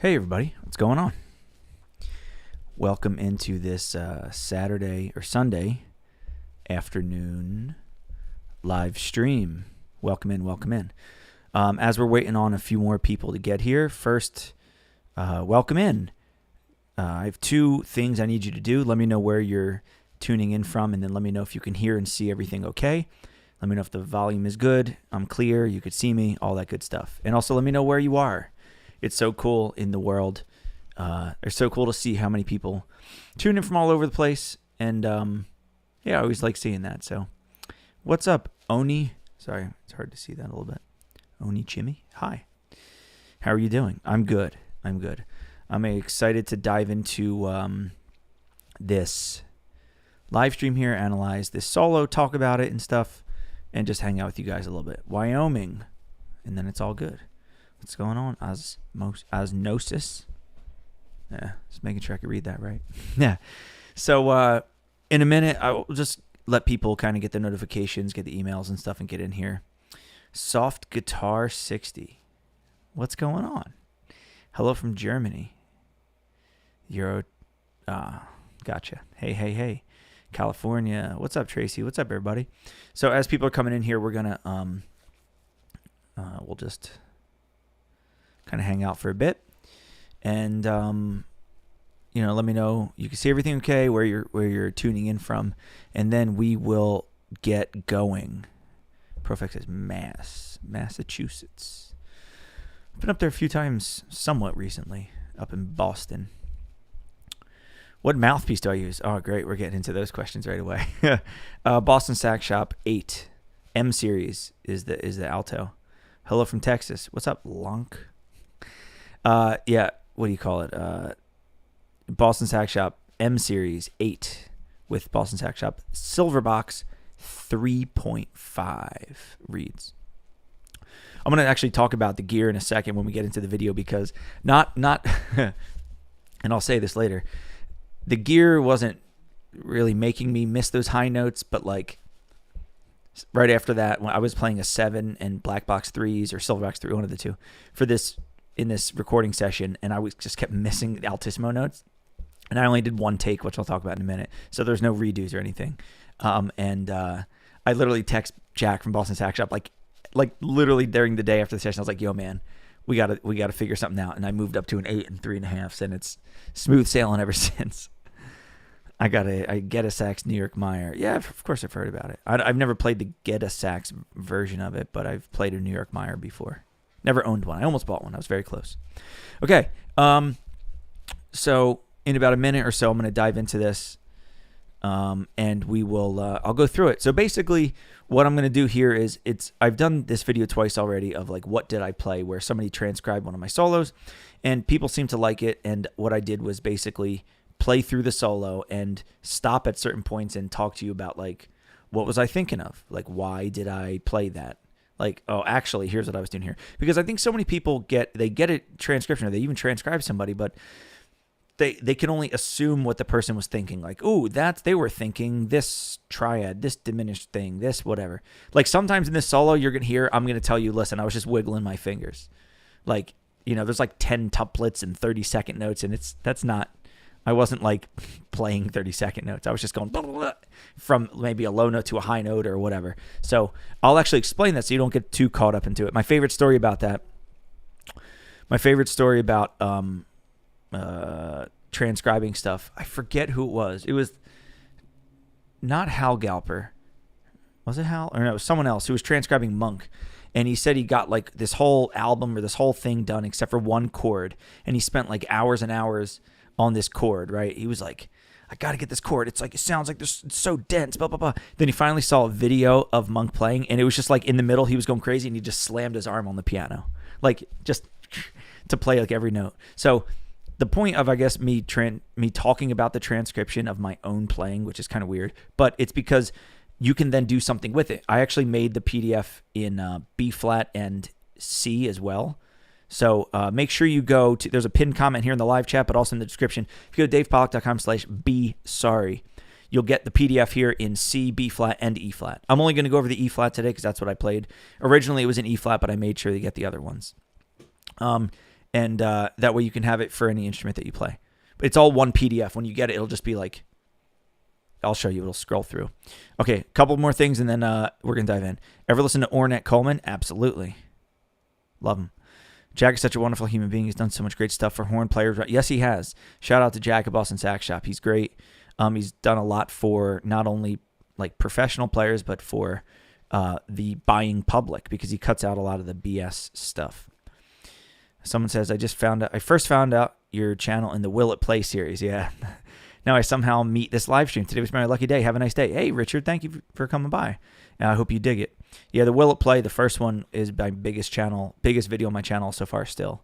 Hey everybody, what's going on? Welcome into this Saturday or Sunday afternoon live stream. Welcome in. As we're waiting on a few more people to get here, first, welcome in. I have two things I need you to do. Let me know where you're tuning in from, and then let me know if you can hear and see everything okay. Let me know if the volume is good, I'm clear, you could see me, all that good stuff. And also let me know where you are. It's so cool in the world. It's so cool to see how many people tune in from all over the place. And I always like seeing that. So what's up, Oni? Sorry, it's hard to see that a little bit. Oni Chimmy, hi. How are you doing? I'm good. I'm excited to dive into this live stream here, analyze this solo, talk about it and stuff, and just hang out with you guys a little bit. Wyoming, and then it's all good. What's going on? Osmosis. Yeah, just making sure I can read that right. Yeah. So in a minute, I'll just let people kind of get the notifications, get the emails and stuff, and get in here. Soft Guitar 60. What's going on? Hello from Germany. Gotcha. Hey. California. What's up, Tracy? What's up, everybody? So as people are coming in here, we're gonna we'll just kind of hang out for a bit, and let me know you can see everything okay, where you're tuning in from, and then we will get going. Profex says Massachusetts. I've been up there a few times, somewhat recently, up in Boston. What mouthpiece do I use? Oh, great, we're getting into those questions right away. Boston Sax Shop 8 M series is the alto. Hello from Texas. What's up, Lunk? What do you call it? Boston Sax Shop M Series 8 with Boston Sax Shop Silver Box 3.5 reeds. I'm going to actually talk about the gear in a second when we get into the video, because not and I'll say this later, the gear wasn't really making me miss those high notes, but like right after that, when I was playing a 7 and black box 3s or silver box 3, one of the two, in this recording session, and I just kept missing the altissimo notes, and I only did one take, which I'll talk about in a minute, so there's no redos or anything. I literally text Jack from Boston Sax Shop like literally during the day after the session. I was like, yo man, we gotta figure something out, and I moved up to an 8 and 3.5, and it's smooth sailing ever since. I get a sax New York Meyer. Yeah, of course I've heard about it. I've never played the get a sax version of it, but I've played a New York Meyer before. Never owned one. I almost bought one. I was very close. Okay. So in about a minute or so, I'm going to dive into this, and we will. I'll go through it. So basically, what I'm going to do here is I've done this video twice already of like what did I play, where somebody transcribed one of my solos, and people seem to like it. And what I did was basically play through the solo and stop at certain points and talk to you about like what was I thinking of, like why did I play that. Like, oh, actually, here's what I was doing here. Because I think so many people get a transcription, or they even transcribe somebody, but they can only assume what the person was thinking. Like, ooh, they were thinking this triad, this diminished thing, this whatever. Like sometimes in this solo, you're going to hear, I'm going to tell you, listen, I was just wiggling my fingers. Like, there's like 10 tuplets and 30-second notes, and I wasn't like playing 30-second notes. I was just going blah, blah, blah, from maybe a low note to a high note or whatever. So I'll actually explain that so you don't get too caught up into it. My favorite story about transcribing stuff, I forget who it was. It was not Hal Galper. Was it Hal? Or no, it was someone else who was transcribing Monk. And he said he got like this whole album or this whole thing done except for one chord. And he spent like hours and hours on this chord, right? He was like, I got to get this chord. It's like, it sounds like this, it's so dense, blah, blah, blah. Then he finally saw a video of Monk playing, and it was just like in the middle, he was going crazy, and he just slammed his arm on the piano, like just to play like every note. So the point of, I guess, me talking about the transcription of my own playing, which is kind of weird, but it's because you can then do something with it. I actually made the PDF in B flat and C as well. So make sure you go to, there's a pinned comment here in the live chat, but also in the description. If you go to davepollack.com/be-sorry, you'll get the PDF here in C, B flat, and E flat. I'm only going to go over the E flat today because that's what I played. Originally it was in E flat, but I made sure to get the other ones. And that way you can have it for any instrument that you play. But it's all one PDF. When you get it, it'll just be like, I'll show you. It'll scroll through. Okay, a couple more things, and then we're going to dive in. Ever listen to Ornette Coleman? Absolutely. Love him. Jack is such a wonderful human being. He's done so much great stuff for horn players. Yes, he has. Shout out to Jack at Boston Sax Shop. He's great. He's done a lot for not only like professional players, but for the buying public, because he cuts out a lot of the BS stuff. Someone says, I first found out your channel in the Will It Play series. Yeah. Now I somehow meet this live stream. Today was my lucky day. Have a nice day. Hey, Richard, thank you for coming by. I hope you dig it. Yeah, the Will It Play, the first one is my biggest video on my channel so far still.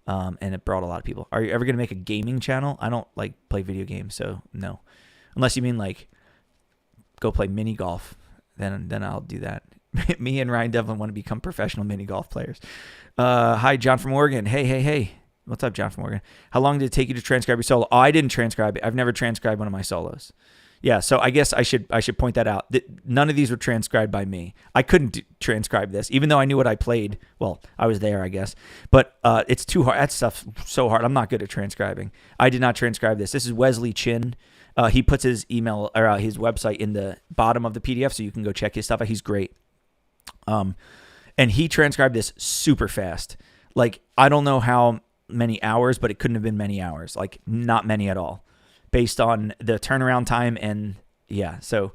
And it brought a lot of people. Are you ever going to make a gaming channel? I don't like play video games, so no. Unless you mean like go play mini golf, then I'll do that. Me and Ryan Devlin want to become professional mini golf players. Hi, John from Oregon. Hey. What's up, John from Oregon? How long did it take you to transcribe your solo? Oh, I didn't transcribe it. I've never transcribed one of my solos. Yeah, so I guess I should point that out. None of these were transcribed by me. I couldn't transcribe this, even though I knew what I played. Well, I was there, I guess. But it's too hard. That stuff's so hard. I'm not good at transcribing. I did not transcribe this. This is Wesley Chin. He puts his email or his website in the bottom of the PDF, so you can go check his stuff out. He's great. And he transcribed this super fast. Like, I don't know how many hours, but it couldn't have been many hours. Like, not many at all, based on the turnaround time. And yeah, so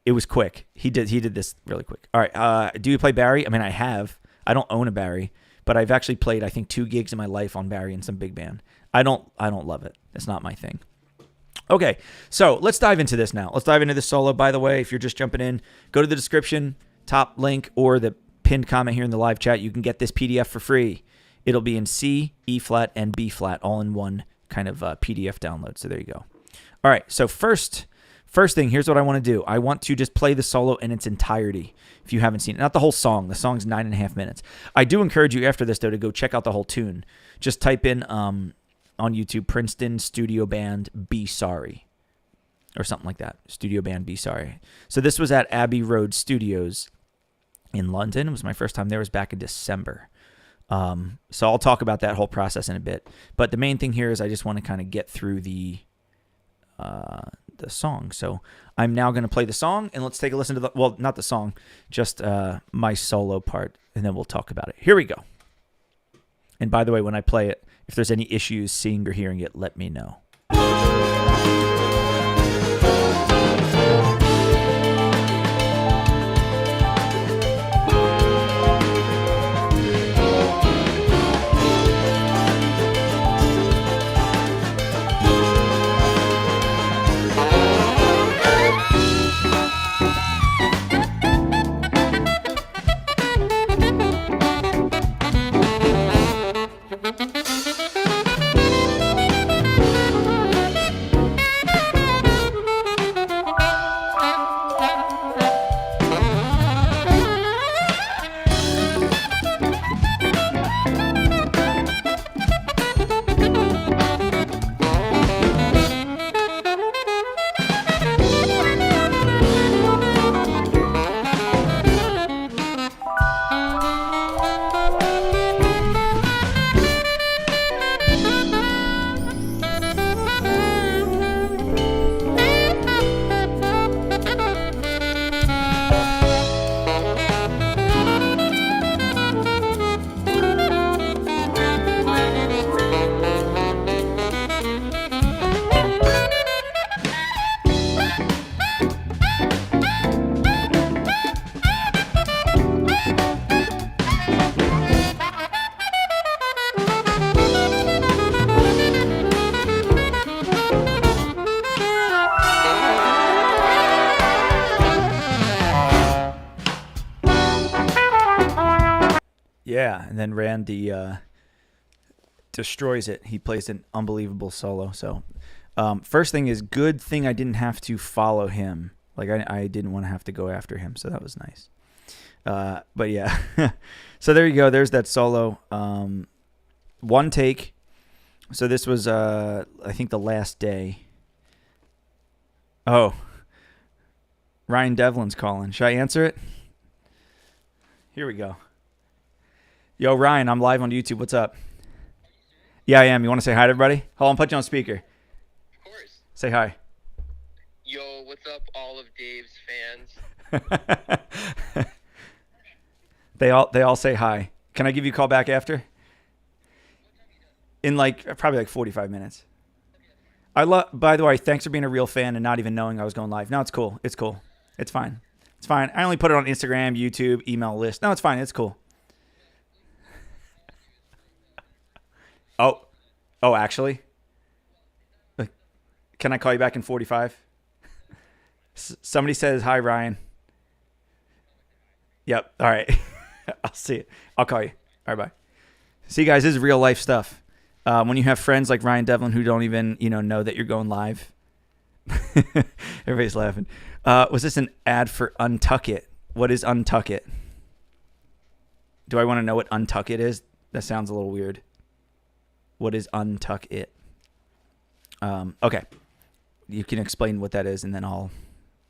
it was quick. He did this really quick. All right. Do you play Barry? I mean, I have. I don't own a Barry, but I've actually played, I think, 2 gigs in my life on Barry and some big band. I don't love it. It's not my thing. Okay, so let's dive into this now. Let's dive into this solo. By the way, if you're just jumping in, go to the description, top link, or the pinned comment here in the live chat. You can get this PDF for free. It'll be in C, E flat, and B flat, all in one kind of PDF download. So there you go. All right, so first thing, here's what I want to do. I want to just play the solo in its entirety, if you haven't seen it. Not the whole song. The song's 9.5 minutes. I do encourage you after this, though, to go check out the whole tune. Just type in on YouTube, Princeton Studio Band Be Sorry, or something like that. Studio Band Be Sorry. So this was at Abbey Road Studios in London. It was my first time there. It was back in December. So I'll talk about that whole process in a bit. But the main thing here is I just want to kind of get through the song. So I'm now going to play the song, and let's take a listen to well, not the song, just my solo part, and then we'll talk about it. Here we go. And by the way, when I play it, if there's any issues seeing or hearing it, let me know. Yeah, and then Randy destroys it. He plays an unbelievable solo. So first thing is, good thing I didn't have to follow him. Like, I didn't want to have to go after him, so that was nice. But yeah, so there you go. There's that solo. One take. So this was, I think, the last day. Oh, Ryan Devlin's calling. Should I answer it? Here we go. Yo, Ryan, I'm live on YouTube. What's up? Yeah, I am. You want to say hi to everybody? Hold on, put you on speaker. Of course. Say hi. Yo, what's up, all of Dave's fans? They all say hi. Can I give you a call back after? In probably 45 minutes. By the way, thanks for being a real fan and not even knowing I was going live. No, it's cool. It's cool. It's fine. It's fine. I only put it on Instagram, YouTube, email list. No, it's fine. It's cool. Oh, actually? Can I call you back in 45? Somebody says, hi, Ryan. Yep. All right. I'll see you. I'll call you. All right, bye. See, guys, this is real life stuff. When you have friends like Ryan Devlin who don't even, know that you're going live. Everybody's laughing. Was this an ad for Untuck It? What is Untuck It? Do I want to know what Untuck It is? That sounds a little weird. What is Untuck It? Okay. You can explain what that is, and then I'll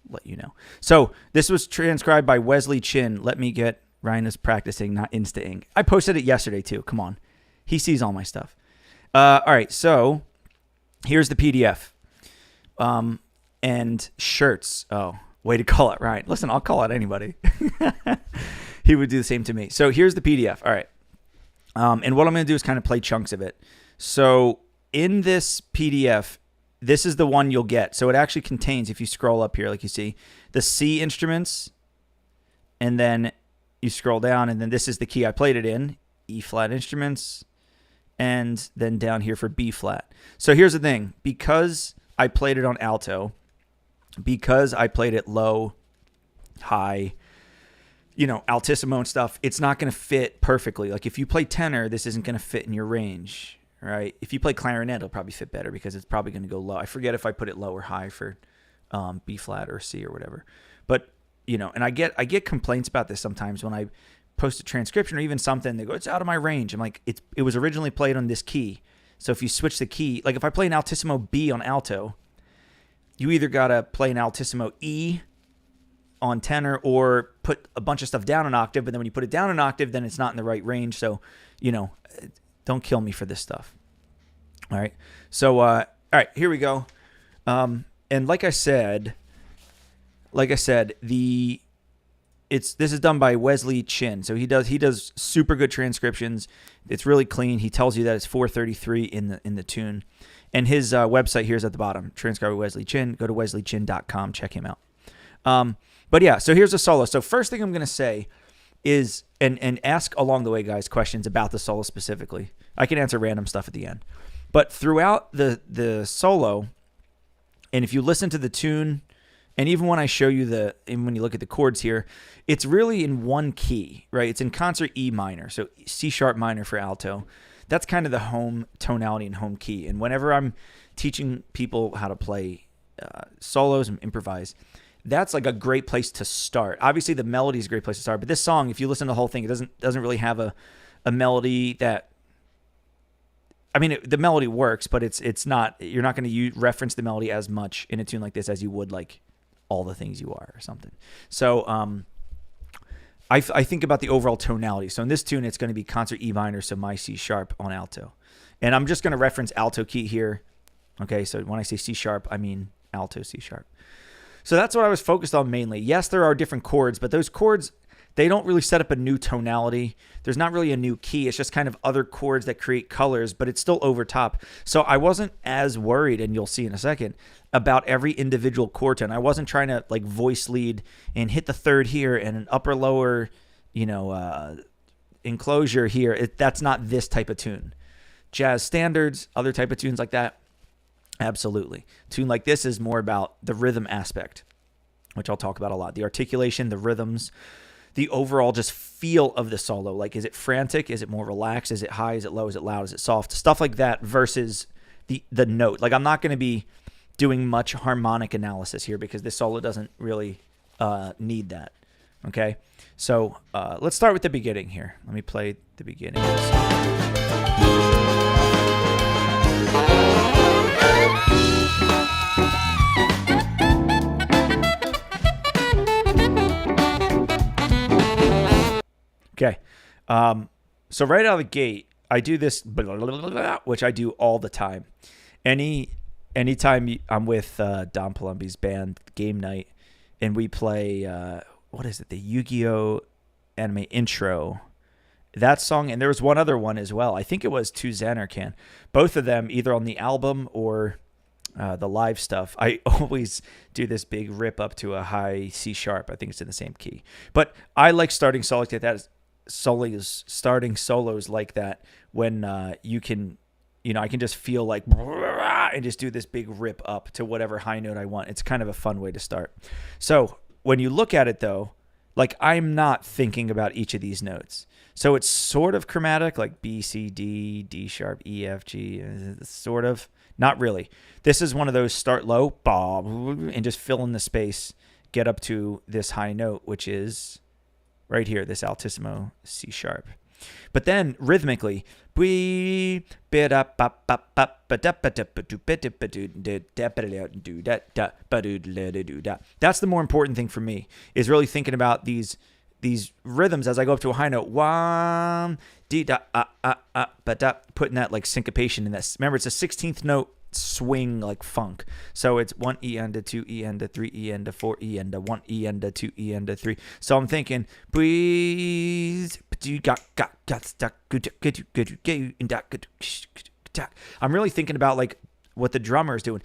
let you know. So this was transcribed by Wesley Chin. Let me get Ryan is practicing, not Insta Ink. I posted it yesterday too. Come on. He sees all my stuff. All right. So here's the PDF. And shirts. Oh, way to call it, Ryan. Listen, I'll call out anybody. He would do the same to me. So here's the PDF. All right. And what I'm going to do is kind of play chunks of it. So in this PDF, this is the one you'll get. So it actually contains, if you scroll up here, like you see, the C instruments, and then you scroll down, and then this is the key I played it in, E flat instruments, and then down here for B flat. So here's the thing. Because I played it on alto, because I played it low, high, altissimo and stuff, it's not going to fit perfectly. Like if you play tenor, this isn't going to fit in your range. Right. If you play clarinet, it'll probably fit better because it's probably going to go low. I forget if I put it low or high for B flat or C or whatever. But, and I get complaints about this sometimes when I post a transcription or even something. They go, it's out of my range. I'm like, it was originally played on this key. So if you switch the key, like if I play an altissimo B on alto, you either got to play an altissimo E on tenor or put a bunch of stuff down an octave. But then when you put it down an octave, then it's not in the right range. So, don't kill me for this stuff. All right. So, all right, here we go. And like I said, this is done by Wesley Chin. So he does super good transcriptions. It's really clean. He tells you that it's 433 in the tune. And his website here is at the bottom. Transcribe with Wesley Chin. Go to wesleychin.com. Check him out. But yeah, so here's a solo. So first thing I'm going to say is, and ask along the way, guys, questions about the solo specifically. I can answer random stuff at the end. But throughout the solo, and if you listen to the tune, and even when I show you and when you look at the chords here, it's really in one key, right? It's in concert E minor, so C sharp minor for alto. That's kind of the home tonality and home key. And whenever I'm teaching people how to play solos and improvise, that's like a great place to start. Obviously, the melody is a great place to start, but this song, if you listen to the whole thing, it doesn't really have a melody that. I mean, the melody works, but it's not. You're not going to reference the melody as much in a tune like this as you would like All the Things You Are or something. So, I think about the overall tonality. So in this tune, it's going to be concert E minor, so my C sharp on alto, and I'm just going to reference alto key here. Okay, so when I say C sharp, I mean alto C sharp. So that's what I was focused on mainly. Yes, there are different chords, but those chords, they don't really set up a new tonality. There's not really a new key. It's just kind of other chords that create colors, but it's still over top. So I wasn't as worried, and you'll see in a second, about every individual chord tone. I wasn't trying to like voice lead and hit the third here and an upper lower, enclosure here. That's not this type of tune. Jazz standards, other type of tunes like that, absolutely. Tune like this is more about the rhythm aspect, which I'll talk about a lot. The articulation, the rhythms, the overall just feel of the solo. Like, is it frantic? Is it more relaxed? Is it high? Is it low? Is it loud? Is it soft? Stuff like that versus the note. Like, I'm not going to be doing much harmonic analysis here because this solo doesn't really need that. Okay? So let's start with the beginning here. Let me play the beginning of the song. Okay. So right out of the gate, I do this, which I do all the time. Anytime I'm with Don Palumbi's band game night, and we play what is it? The Yu-Gi-Oh anime intro. That song, and there was one other one as well. I think it was To Xanarcan. Both of them, either on the album or the live stuff. I always do this big rip up to a high C sharp. I think it's in the same key. But I like starting solos like that. Starting solos like that when you can. I can just feel like and just do this big rip up to whatever high note I want. It's kind of a fun way to start. So when you look at it, though, like I'm not thinking about each of these notes. So it's sort of chromatic, like B, C, D, D sharp, E, F, G, sort of. Not really. This is one of those start low, and just fill in the space, get up to this high note, which is right here, this altissimo C sharp. But then rhythmically, that's the more important thing for me, is really thinking about these rhythms as I go up to a high note. Putting that like syncopation in this. Remember, it's a 16th note swing like funk. So it's 1 E and a 2 E and a 3 E and a 4 E and a 1 E and a 2 E and a 3. So I'm thinking, I'm really thinking about like what the drummer is doing.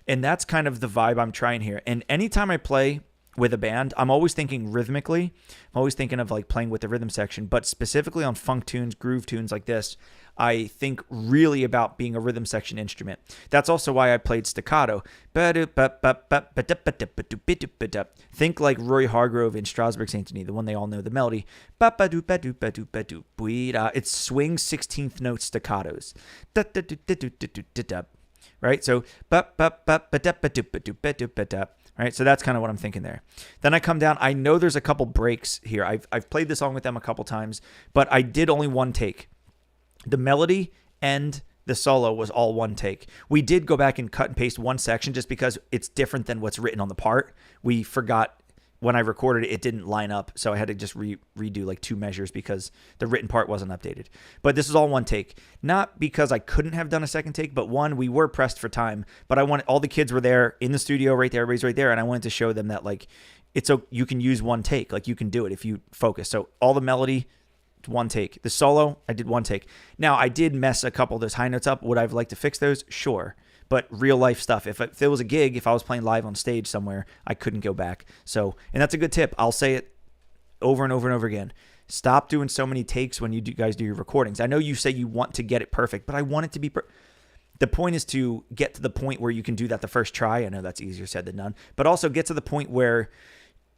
And that's kind of the vibe I'm trying here. And anytime I play with a band, I'm always thinking rhythmically. I'm always thinking of like playing with the rhythm section, but specifically on funk tunes, groove tunes like this, I think really about being a rhythm section instrument. That's also why I played staccato. Think like Roy Hargrove in Strasbourg Saint Denis, the one they all know the melody. It's swing 16th note staccatos. Right? So right, so that's kind of what I'm thinking there. Then I come down. I know there's a couple breaks here. I've played this song with them a couple times, but I did only one take. The melody and the solo was all one take. We did go back and cut and paste one section just because it's different than what's written on the part. We forgot when I recorded it, it didn't line up, so I had to just redo like 2 measures because the written part wasn't updated. But this is all one take. Not because I couldn't have done a second take, but one, we were pressed for time. But I wanted all the kids were there in the studio right there, everybody's right there, and I wanted to show them that like you can use one take, like you can do it if you focus. So all the melody, one take. The solo, I did one take. Now I did mess a couple of those high notes up. Would I have liked to fix those? Sure. But real life stuff. If there was a gig, if I was playing live on stage somewhere, I couldn't go back. So, and that's a good tip. I'll say it over and over and over again. Stop doing so many takes when you guys do your recordings. I know you say you want to get it perfect, but I want it to be the point is to get to the point where you can do that the first try. I know that's easier said than done, but also get to the point where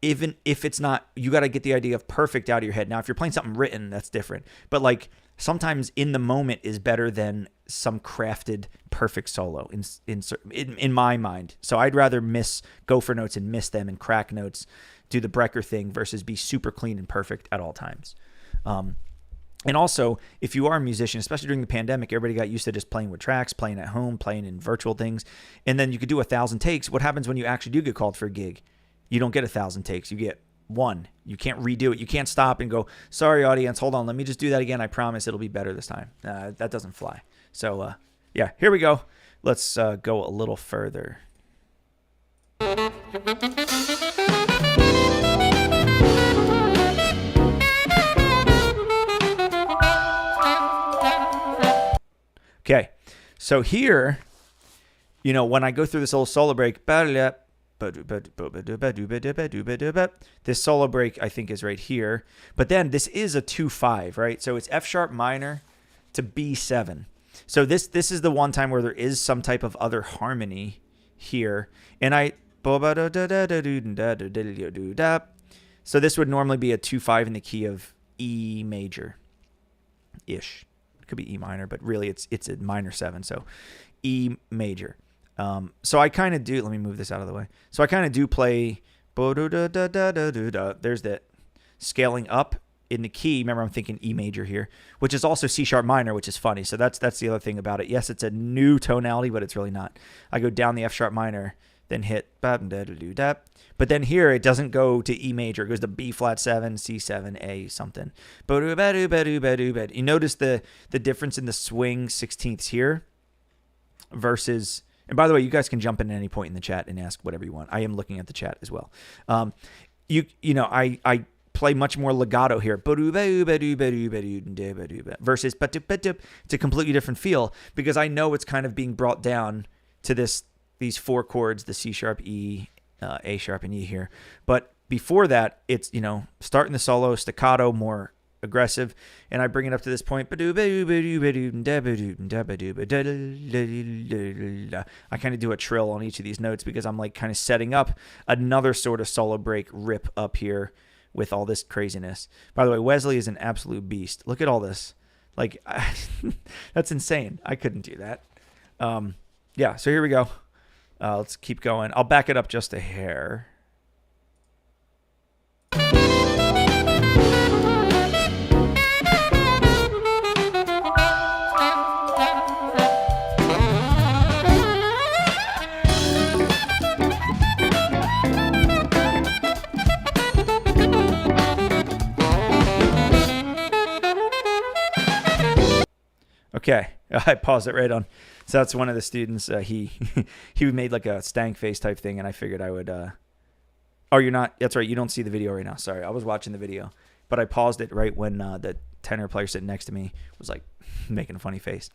even if it's not, you got to get the idea of perfect out of your head. Now, if you're playing something written, that's different. But like sometimes in the moment is better than some crafted perfect solo in my mind. So I'd rather miss gopher notes and miss them and crack notes, do the Brecker thing versus be super clean and perfect at all times. And also, if you are a musician, especially during the pandemic, everybody got used to just playing with tracks, playing at home, playing in virtual things. And then you could do 1,000 takes. What happens when you actually do get called for a gig? You don't get 1,000 takes. You get one. You can't redo it. You can't stop and go, sorry, audience, hold on. Let me just do that again. I promise it'll be better this time. That doesn't fly. So, yeah, here we go. Let's go a little further. Okay, so here, when I go through this little solo break, this solo break, I think, is right here. But then this is a 2-5, right? So it's F sharp minor to B7. So this is the one time where there is some type of other harmony here. And so this would normally be a 2-5 in the key of E major-ish. It could be E minor, but really it's a minor 7. So E major. So I kind of do, let me move this out of the way. So I kind of do play, there's that scaling up in the key. Remember, I'm thinking E major here, which is also C sharp minor, which is funny. So that's the other thing about it. Yes, it's a new tonality, but it's really not. I go down the F sharp minor then hit but then here it doesn't go to E major, it goes to B flat 7, C7, A something. You notice the difference in the swing 16ths here versus, and by the way, you guys can jump in at any point in the chat and ask whatever you want. I am looking at the chat as well. I play much more legato here versus it's a completely different feel because I know it's kind of being brought down to these 4 chords, the C sharp, E, A sharp, and E here. But before that, it's, starting the solo, staccato, more aggressive, and I bring it up to this point. I kind of do a trill on each of these notes because I'm like kind of setting up another sort of solo break rip up here with all this craziness. By the way, Wesley is an absolute beast. Look at all this. Like, that's insane. I couldn't do that. Yeah, so here we go. Let's keep going. I'll back it up just a hair. Okay, I paused it right on. So that's one of the students. He made like a stank face type thing, and I figured I would. Oh, you're not. That's right. You don't see the video right now. Sorry, I was watching the video, but I paused it right when the tenor player sitting next to me was like making a funny face.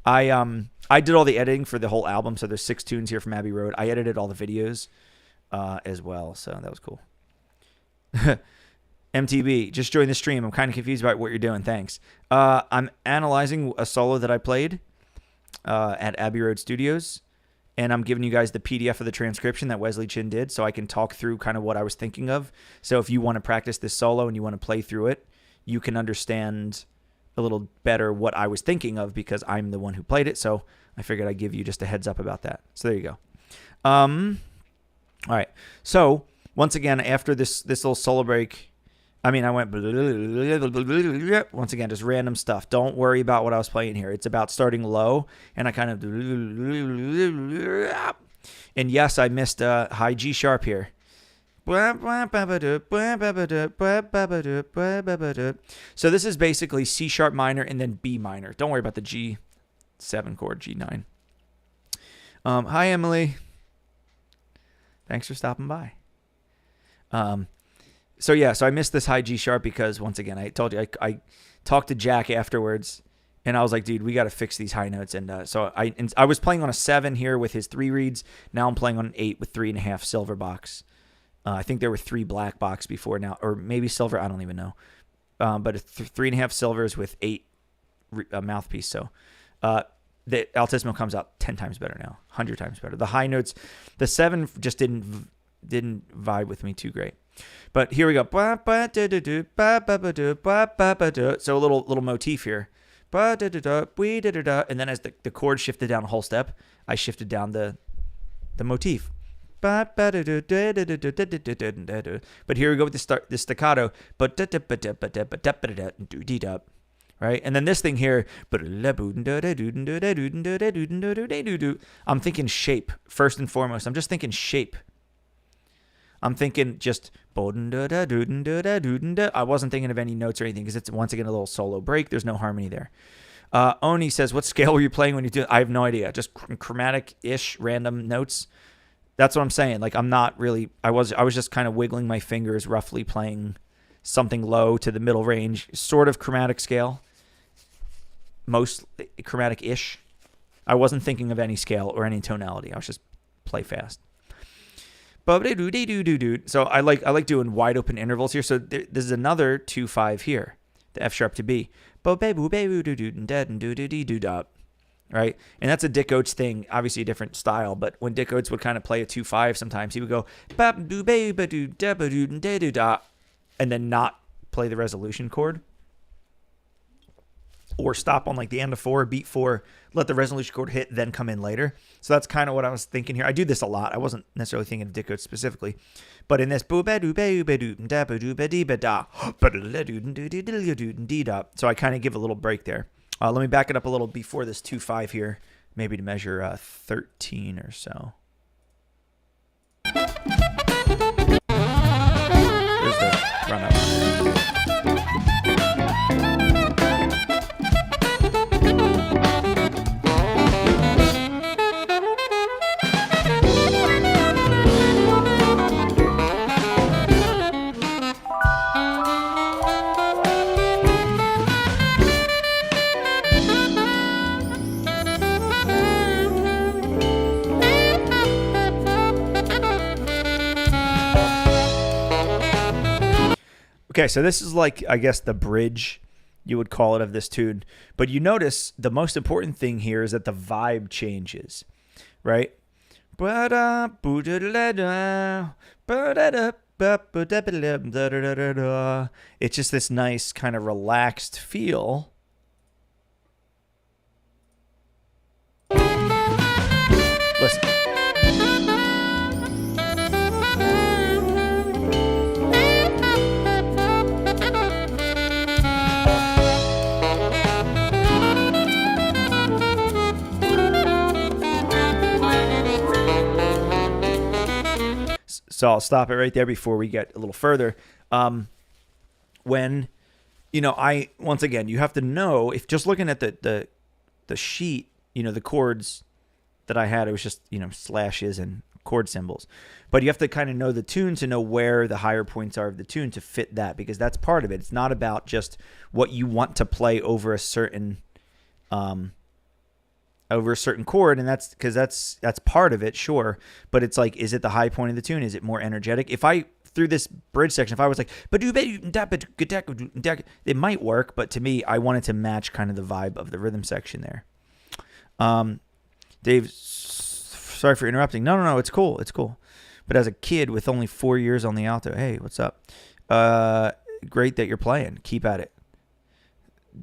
I did all the editing for the whole album, so there's 6 tunes here from Abbey Road. I edited all the videos as well, so that was cool. MTB, just joined the stream. I'm kind of confused about what you're doing. Thanks. I'm analyzing a solo that I played at Abbey Road Studios, and I'm giving you guys the PDF of the transcription that Wesley Chin did so I can talk through kind of what I was thinking of. So if you want to practice this solo and you want to play through it, you can understand a little better what I was thinking of because I'm the one who played it. So I figured I'd give you just a heads up about that. So there you go. All right. So once again, after this little solo break, I went once again, just random stuff. Don't worry about what I was playing here. It's about starting low, and I kind of, and yes, I missed a high G sharp here. So this is basically C sharp minor and then B minor. Don't worry about the G7 chord, G9. Hi, Emily. Thanks for stopping by. So I missed this high G sharp because, once again, I told you, I talked to Jack afterwards, and I was like, dude, we got to fix these high notes. And so I was playing on a 7 here with his 3 reeds. Now I'm playing on an 8 with 3.5 silver box. I think there were 3 black box before now, or maybe silver. I don't even know. But 3.5 silvers with 8 mouthpiece. So the altissimo comes out 10 times better now, 100 times better. The high notes, the 7 just didn't vibe with me too great. But here we go. So a little motif here. And then as the chord shifted down a whole step, I shifted down the motif. But here we go with the staccato. Right? And then this thing here. I'm thinking shape, first and foremost. I'm just thinking shape. I'm thinking just I wasn't thinking of any notes or anything because it's once again a little solo break. There's no harmony there. Oni says, what scale were you playing when you do it? I have no idea. Just chromatic-ish random notes. That's what I'm saying. Like I'm not really I was just kind of wiggling my fingers, roughly playing something low to the middle range, sort of chromatic scale. Most chromatic-ish. I wasn't thinking of any scale or any tonality. I was just play fast. So I like doing wide open intervals here. So this is another 2-5 here, the F sharp to B. Right? And that's a Dick Oates thing, obviously a different style, but when Dick Oates would kind of play a 2-5 sometimes, he would go and then not play the resolution chord. Or stop on like the end of 4, beat 4, let the resolution chord hit, then come in later. So that's kind of what I was thinking here. I do this a lot. I wasn't necessarily thinking of Dick Oates specifically. But in this, so I kind of give a little break there. Let me back it up a little before this 2-5 here, maybe to measure 13 or so. There's the run up. Okay, so this is like, I guess, the bridge, you would call it, of this tune. But you notice the most important thing here is that the vibe changes, right? It's just this nice kind of relaxed feel. Listen. So I'll stop it right there before we get a little further. When, once again, you have to know, if just looking at the sheet, the chords that I had, it was just, slashes and chord symbols. But you have to kind of know the tune to know where the higher points are of the tune to fit that, because that's part of it. It's not about just what you want to play over a certain chord, and that's because that's part of it, sure. But it's like, is it the high point of the tune? Is it more energetic? If I, through this bridge section, if I was like, it might work, but to me, I wanted to match kind of the vibe of the rhythm section there. Dave, sorry for interrupting. No, it's cool. But as a kid with only 4 years on the alto, hey, what's up? Great that you're playing. Keep at it.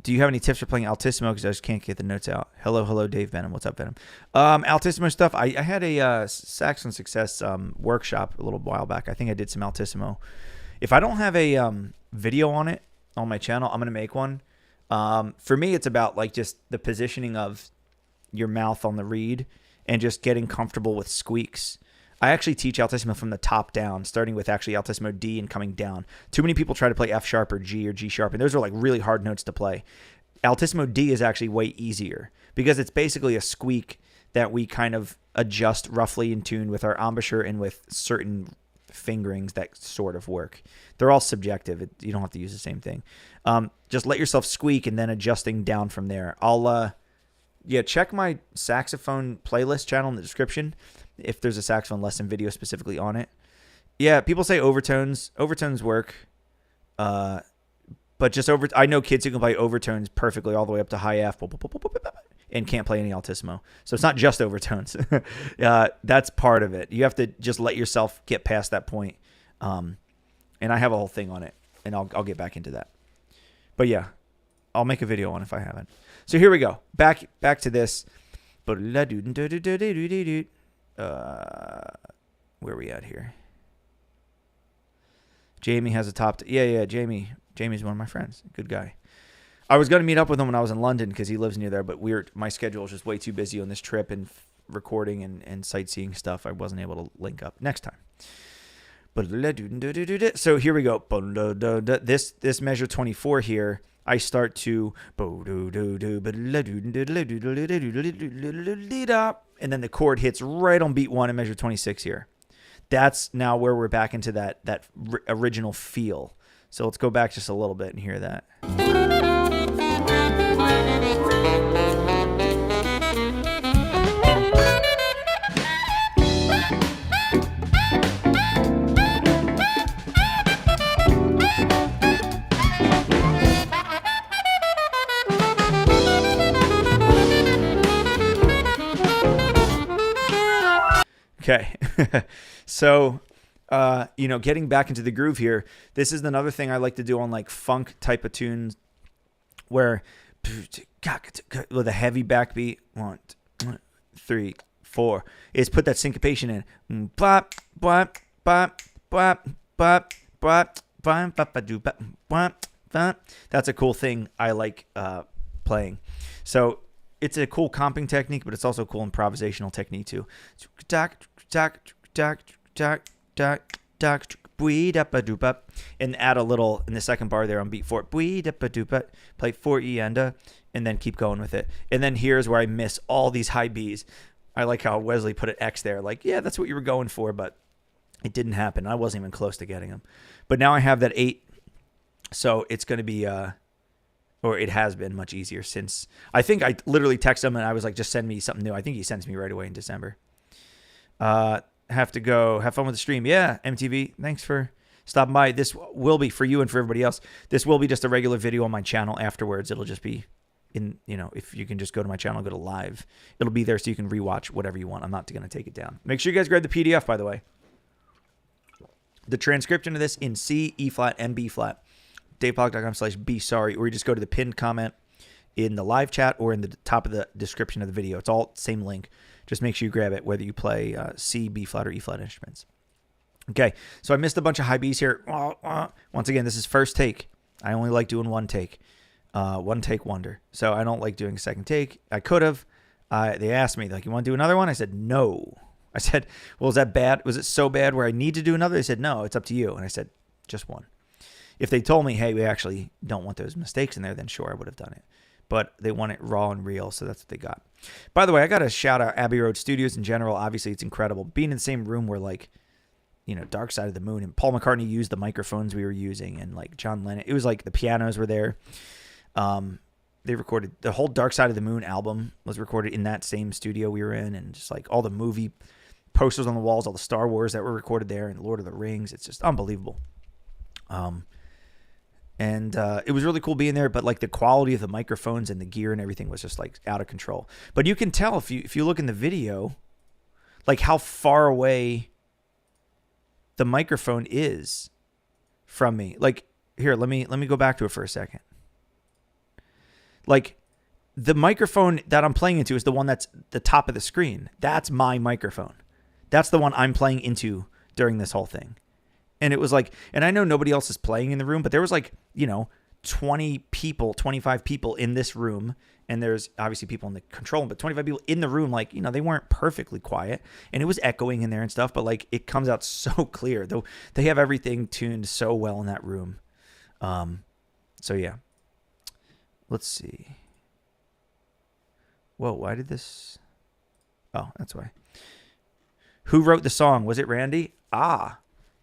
Do you have any tips for playing altissimo? Because I just can't get the notes out. Hello, Dave Venom. What's up, Venom? Altissimo stuff. I had a Saxophone Success workshop a little while back. I think I did some altissimo. If I don't have a video on it on my channel, I'm going to make one. For me, it's about like just the positioning of your mouth on the reed and just getting comfortable with squeaks. I actually teach altissimo from the top down, starting with actually altissimo D and coming down. Too many people try to play F sharp or G sharp, and those are like really hard notes to play. Altissimo D is actually way easier because it's basically a squeak that we kind of adjust roughly in tune with our embouchure and with certain fingerings that sort of work. They're all subjective. You don't have to use the same thing. Just let yourself squeak and then adjusting down from there. Check my saxophone playlist channel in the description if there's a saxophone lesson video specifically on it. Yeah, people say overtones. Overtones work. But just I know kids who can play overtones perfectly all the way up to high F and can't play any altissimo. So it's not just overtones. That's part of it. You have to just let yourself get past that point. And I have a whole thing on it, and I'll get back into that. But yeah, I'll make a video on it if I haven't. So here we go. Back to this. Where are we at here? Jamie has a top. Yeah. Jamie's one of my friends. Good guy. I was going to meet up with him when I was in London because he lives near there, but my schedule was just way too busy on this trip and recording and sightseeing stuff. I wasn't able to link up. Next time. So here we go. This measure 24 here, I start to, and then the chord hits right on beat 1 in measure 26 here. That's now where we're back into that original feel. So let's go back just a little bit and hear that. Okay. So, getting back into the groove here, this is another thing I like to do on like funk type of tunes where with a heavy backbeat, 1, 2, 3, 4, is put that syncopation in. Bop, bop, bop, bop, bop, bop, bop, bop, bop. That's a cool thing I like playing. So it's a cool comping technique, but it's also a cool improvisational technique too. and add a little in the second bar there on beat 4. Play 4 E and then keep going with it. And then here's where I miss all these high Bs. I like how Wesley put an X there. Like, yeah, that's what you were going for, but it didn't happen. I wasn't even close to getting them. But now I have that 8, so it's going to be, or it has been much easier since. I think I literally texted him and I was like, just send me something new. I think he sends me right away in December. Have to go. Have fun with the stream. Yeah, MTV, thanks for stopping by. This will be, for you and for everybody else, this will be just a regular video on my channel afterwards. It'll just be in, if you can just go to my channel, go to live. It'll be there so you can rewatch whatever you want. I'm not going to take it down. Make sure you guys grab the PDF, by the way. The transcription of this in C, E flat, and B flat. DavePollack.com/B sorry, or you just go to the pinned comment in the live chat or in the top of the description of the video. It's all same link. Just make sure you grab it, whether you play C, B flat, or E flat instruments. Okay, so I missed a bunch of high Bs here. Once again, this is first take. I only like doing one take. One take wonder. So I don't like doing a second take. I could have. They asked me, like, you want to do another one? I said, no. I said, well, is that bad? Was it so bad where I need to do another? They said, no, it's up to you. And I said, just one. If they told me, hey, we actually don't want those mistakes in there, then sure, I would have done it. But they want it raw and real, so that's what they got. By the way, I got to shout out Abbey Road Studios in general. Obviously, it's incredible. Being in the same room where, like, Dark Side of the Moon, and Paul McCartney used the microphones we were using, and, like, John Lennon. It was like the pianos were there. They recorded the whole Dark Side of the Moon album was recorded in that same studio we were in, and just, like, all the movie posters on the walls, all the Star Wars that were recorded there, and Lord of the Rings. It's just unbelievable. And it was really cool being there, but like the quality of the microphones and the gear and everything was just like out of control. But you can tell if you look in the video, like how far away the microphone is from me. Like here, let me go back to it for a second. Like the microphone that I'm playing into is the one that's the top of the screen. That's my microphone. That's the one I'm playing into during this whole thing. And it was like, and I know nobody else is playing in the room, but there was like, 20 people, 25 people in this room. And there's obviously people in the control room, but 25 people in the room, like, they weren't perfectly quiet and it was echoing in there and stuff, but like it comes out so clear, though they have everything tuned so well in that room. So yeah, let's see. Whoa, why did this? Oh, that's why. Who wrote the song? Was it Randy?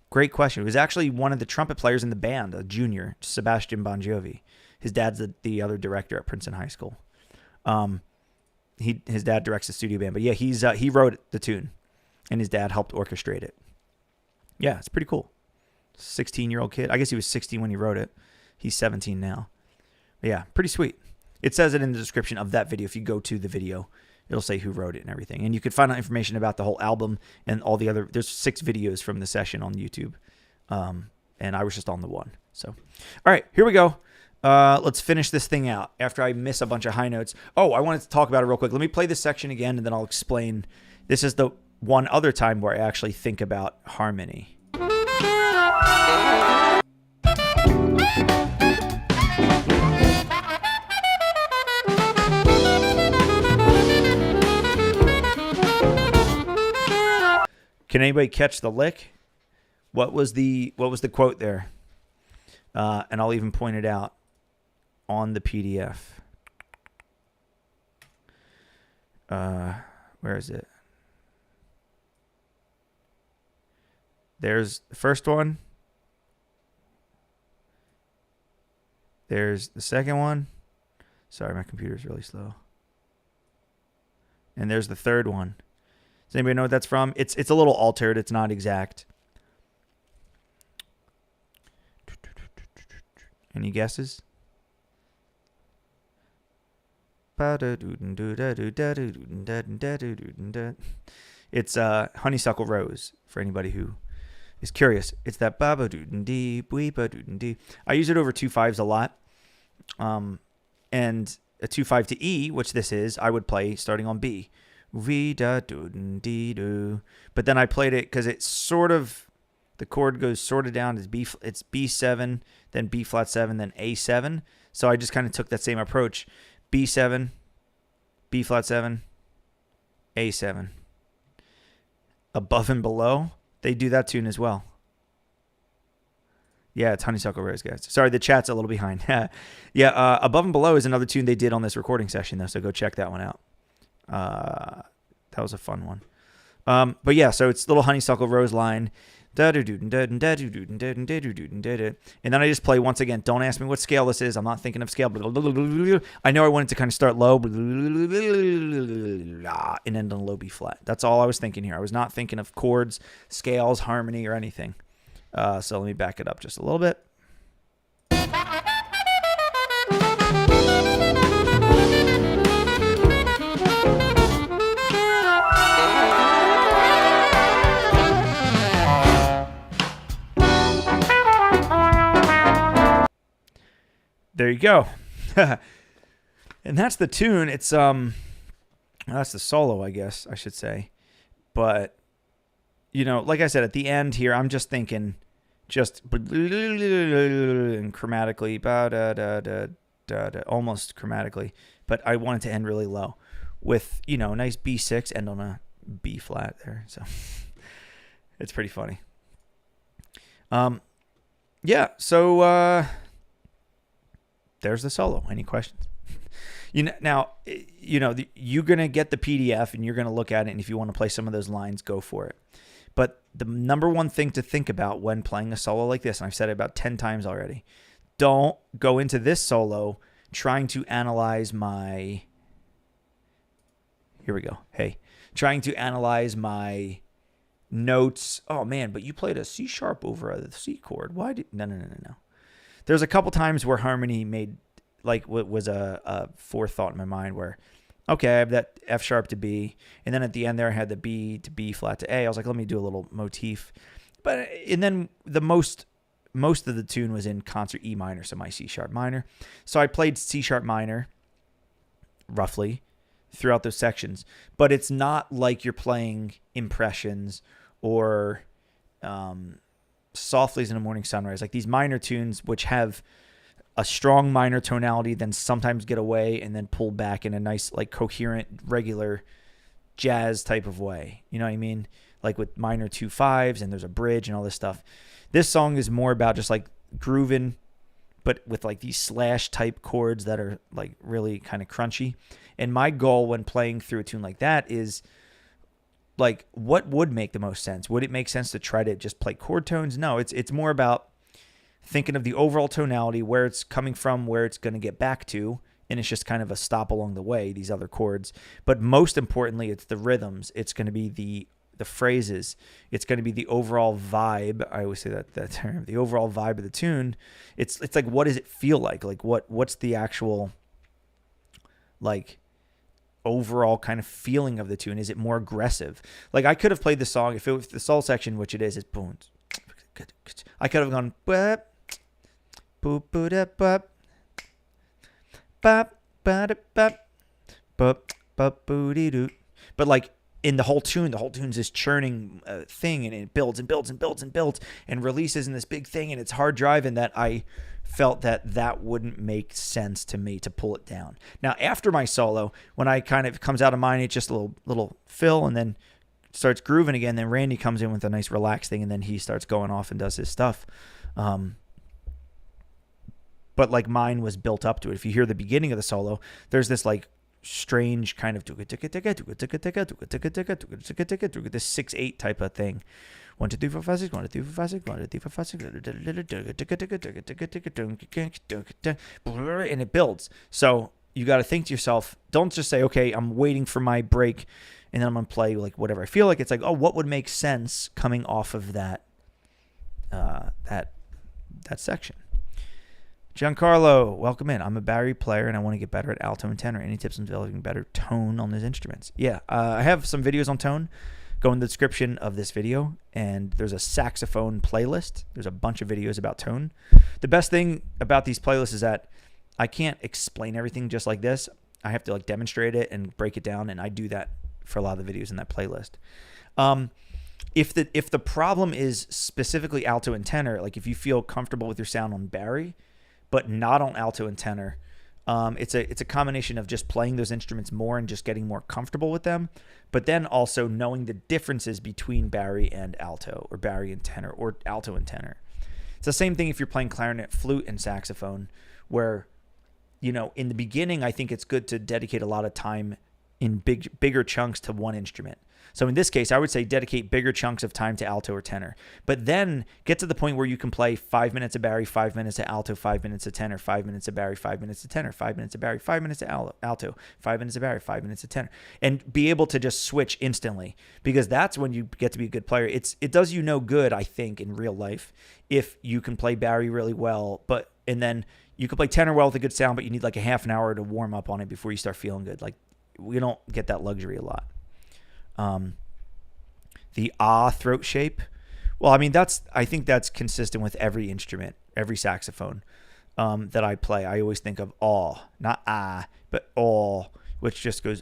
Great question. It was actually one of the trumpet players in the band, a junior, Sebastian Bon Jovi. His dad's the other director at Princeton High School. His dad directs the studio band, but yeah, he wrote the tune, and his dad helped orchestrate it. Yeah, it's pretty cool. 16-year-old kid. I guess he was 16 when he wrote it. He's 17 now. But yeah, pretty sweet. It says it in the description of that video. If you go to the video, it'll say who wrote it and everything. And you can find out information about the whole album and all the other. There's 6 videos from the session on YouTube. And I was just on the one. So, all right, here we go. Let's finish this thing out after I miss a bunch of high notes. Oh, I wanted to talk about it real quick. Let me play this section again, and then I'll explain. This is the one other time where I actually think about harmony. Can anybody catch the lick? What was the quote there? And I'll even point it out on the PDF. Where is it? There's the first one. There's the second one. Sorry, my computer's really slow. And there's the third one. Does anybody know what that's from? It's a little altered. It's not exact. Any guesses? It's Honeysuckle Rose, for anybody who is curious. It's that ba-ba-doo-doo-dee, bwee-ba-doo-doo-dee. I use it over 2/5s a lot. And a 2/5 to E, which this is, I would play starting on B. Wee-da-doo-dee-doo. But then I played it because it's sort of, the chord goes sort of down as B. It's B7, then B flat 7, then A7. So I just kind of took that same approach. B7, B flat 7, A7. Above and below, They do that tune as well. Yeah, it's Honeysuckle Rose, guys. Sorry, the chat's a little behind. Yeah, Above and Below is another tune they did on this recording session, though, so go check that one out. That was a fun one. But yeah, so it's little Honeysuckle Rose line. And then I just play once again. Don't ask me what scale this is. I'm not thinking of scale. I know I wanted to kind of start low and end on a low B flat. That's all I was thinking here. I was not thinking of chords, scales, harmony, or anything. So let me back it up just a little bit. There you go. And that's the tune. It's that's the solo, I guess I should say. But like I said, at the end here, I'm just thinking just and chromatically, almost chromatically, but I want it to end really low with, a nice B6 end on a B flat there. So it's pretty funny. Yeah. So, there's the solo. Any questions? Now, you're going to get the PDF and you're going to look at it. And if you want to play some of those lines, go for it. But the number one thing to think about when playing a solo like this, and I've said it about 10 times already, don't go into this solo trying to analyze my, trying to analyze my notes. Oh man, but you played a C sharp over a C chord. Why did, no. There's a couple times where harmony made, what was a forethought in my mind where, okay, I have that F sharp to B, and then at the end there I had the B to B flat to A. I was like, let me do a little motif. And then the most of the tune was in concert E minor, so my C sharp minor. So I played C sharp minor, roughly, throughout those sections. But it's not like you're playing Impressions or Softly's in a Morning Sunrise, like these minor tunes which have a strong minor tonality, then sometimes get away and then pull back in a nice, coherent, regular jazz type of way. You know what I mean? Like with minor 2/5s and there's a bridge and all this stuff. This song is more about just grooving, but with these slash type chords that are really kind of crunchy. And my goal when playing through a tune like that is what would make the most sense? Would it make sense to try to just play chord tones? No, it's more about thinking of the overall tonality, where it's coming from, where it's going to get back to, and it's just kind of a stop along the way, these other chords. But most importantly, it's the rhythms. It's going to be the phrases. It's going to be the overall vibe. I always say that term, the overall vibe of the tune. It's what does it feel like? What's the actual overall kind of feeling of the tune? Is it more aggressive? I could have played the song if it was the soul section, which it is boom. I could have gone boop boop boop boop bop bop bop bop bop boody doo. But in the whole tune's this churning thing, and it builds and builds and builds and builds and releases in this big thing, and it's hard driving that I felt that wouldn't make sense to me to pull it down. Now, after my solo, when I kind of comes out of mine, it's just a little fill and then starts grooving again. Then Randy comes in with a nice relaxed thing, and then he starts going off and does his stuff. But mine was built up to it. If you hear the beginning of the solo, there's this strange kind of this 6/8 type of thing. 1 2 3 4 5 6 1 2 3 4 5 6 1 2 3 4 5 6 and it builds. So you got to think to yourself, don't just say, okay, I'm waiting for my break and then I'm gonna play whatever I feel like. It's what would make sense coming off of that that section. Giancarlo, welcome in. I'm a Barry player and I want to get better at alto and tenor. Any tips on developing better tone on these instruments? Yeah, I have some videos on tone. Go in the description of this video, and there's a saxophone playlist. There's a bunch of videos about tone. The best thing about these playlists is that I can't explain everything just like this. I have to demonstrate it and break it down, and I do that for a lot of the videos in that playlist. If the problem is specifically alto and tenor, if you feel comfortable with your sound on Barry, but not on alto and tenor, It's a combination of just playing those instruments more and just getting more comfortable with them, but then also knowing the differences between bari and alto, or bari and tenor, or alto and tenor. It's the same thing if you're playing clarinet, flute, and saxophone, where, in the beginning, I think it's good to dedicate a lot of time in bigger chunks to one instrument. So in this case, I would say dedicate bigger chunks of time to alto or tenor, but then get to the point where you can play 5 minutes of bari, 5 minutes of alto, 5 minutes of tenor, 5 minutes of bari, 5 minutes of tenor, 5 minutes of bari, 5 minutes of alto, 5 minutes of bari, 5 minutes of tenor, and be able to just switch instantly, because that's when you get to be a good player. It does you no good, I think, in real life if you can play bari really well, and then you can play tenor well with a good sound, but you need like a half an hour to warm up on it before you start feeling good. Like, we don't get that luxury a lot. The throat shape. Well, I think that's consistent with every instrument, every saxophone that I play. I always think of not but which just goes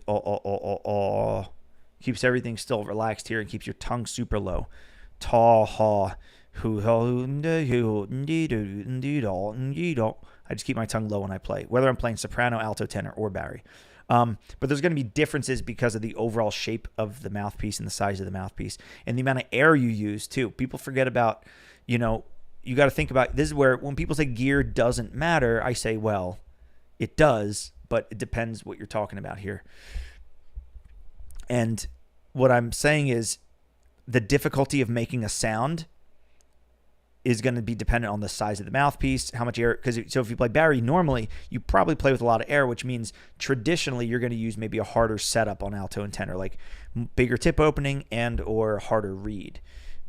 keeps everything still relaxed here and keeps your tongue super low. Ta ha hu I just keep my tongue low when I play, whether I'm playing soprano, alto, tenor, or bari. But there's going to be differences because of the overall shape of the mouthpiece and the size of the mouthpiece and the amount of air you use too. People forget about, you got to think about, this is where when people say gear doesn't matter, I say, well, it does, but it depends what you're talking about here. And what I'm saying is the difficulty of making a sound is going to be dependent on the size of the mouthpiece, how much air, so if you play bari, normally you probably play with a lot of air, which means traditionally you're going to use maybe a harder setup on alto and tenor, like bigger tip opening and or harder reed.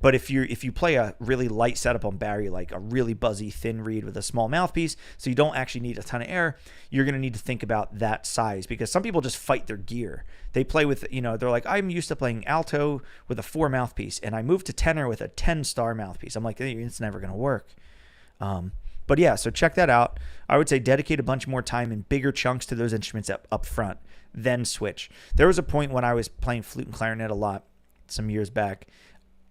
But if you play a really light setup on bari, like a really buzzy thin reed with a small mouthpiece, so you don't actually need a ton of air, you're going to need to think about that size, because some people just fight their gear. They play with, they're like, I'm used to playing alto with a 4 mouthpiece, and I moved to tenor with a 10-star mouthpiece. I'm like, it's never going to work. But yeah, so check that out. I would say dedicate a bunch more time in bigger chunks to those instruments up front, then switch. There was a point when I was playing flute and clarinet a lot some years back.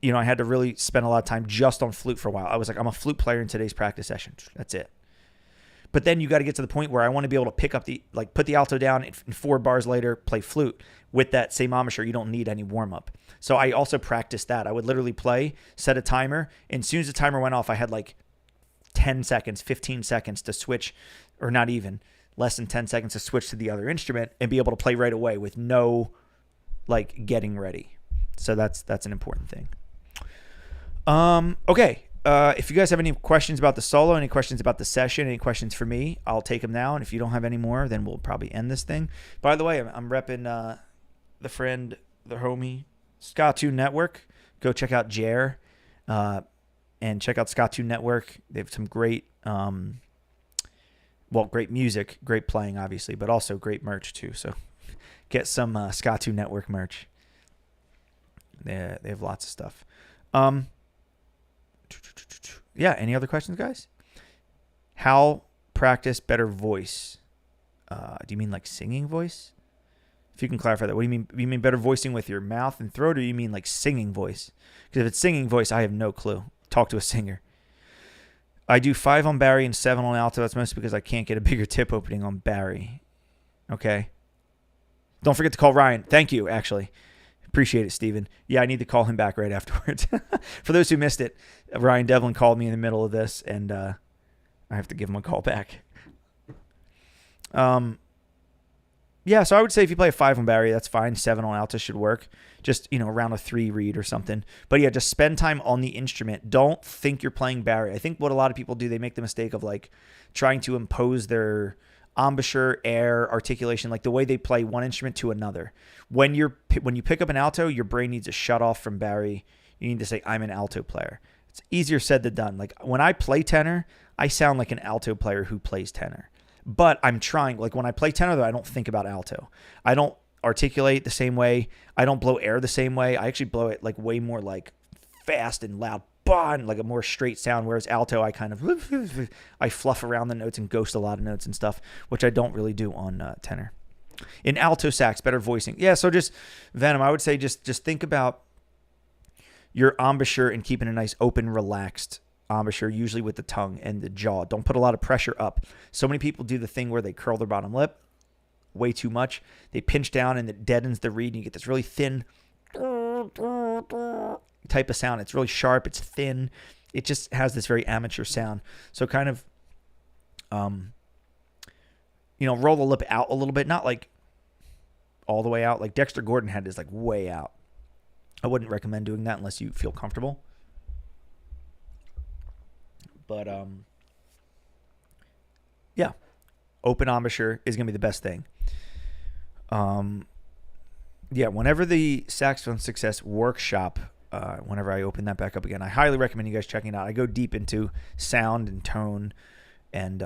I had to really spend a lot of time just on flute for a while. I was like, I'm a flute player in today's practice session. That's it. But then you got to get to the point where I want to be able to pick up put the alto down and 4 bars later, play flute with that same embouchure. You don't need any warm up. So I also practiced that. I would literally play, set a timer, and as soon as the timer went off, I had like 10 seconds, 15 seconds to switch, or not even, less than 10 seconds to switch to the other instrument and be able to play right away with no getting ready. So that's an important thing. Okay. If you guys have any questions about the solo, any questions about the session, any questions for me, I'll take them now. And if you don't have any more, then we'll probably end this thing. By the way, I'm repping the homie, Ska2 Network. Go check out Jer and check out Ska2 Network. They have some great, great music, great playing, obviously, but also great merch too. So get some Ska2 Network merch. They have lots of stuff. Yeah, any other questions, guys? How practice better voice? Do you mean like singing voice? If you can clarify that. What do you mean? You mean better voicing with your mouth and throat, or you mean like singing voice? Because if it's singing voice, I have no clue. Talk to a singer. I do 5 on bari and 7 on alto. That's mostly because I can't get a bigger tip opening on bari. Okay. Don't forget to call Ryan. Thank you, actually. Appreciate it, Steven. Yeah, I need to call him back right afterwards. For those who missed it, Ryan Devlin called me in the middle of this, and I have to give him a call back. Yeah, so I would say if you play a 5 on bari, that's fine. 7 on alto should work. Just, around a 3 reed or something. But yeah, just spend time on the instrument. Don't think you're playing bari. I think what a lot of people do, they make the mistake of trying to impose their embouchure, air, articulation, like the way they play one instrument to another. When you pick up an alto, your brain needs to shut off from bari. You need to say, I'm an alto player. It's easier said than done. Like when I play tenor, I sound like an alto player who plays tenor. But I'm trying, when I play tenor, though, I don't think about alto. I don't articulate the same way. I don't blow air the same way. I actually blow it way more fast and loud, and a more straight sound. Whereas alto, I kind of, I fluff around the notes and ghost a lot of notes and stuff, which I don't really do on tenor. In alto sax, better voicing. Yeah, so just, Venom, I would say just think about your embouchure and keeping a nice, open, relaxed embouchure, usually with the tongue and the jaw. Don't put a lot of pressure up. So many people do the thing where they curl their bottom lip way too much. They pinch down and it deadens the reed and you get this really thin type of sound. It's really sharp. It's thin. It just has this very amateur sound. So kind of, roll the lip out a little bit, not like all the way out. Like Dexter Gordon had his like way out. I wouldn't recommend doing that unless you feel comfortable. But, yeah, open embouchure is going to be the best thing. Whenever the Saxophone Success workshop, whenever I open that back up again, I highly recommend you guys checking it out. I go deep into sound and tone and,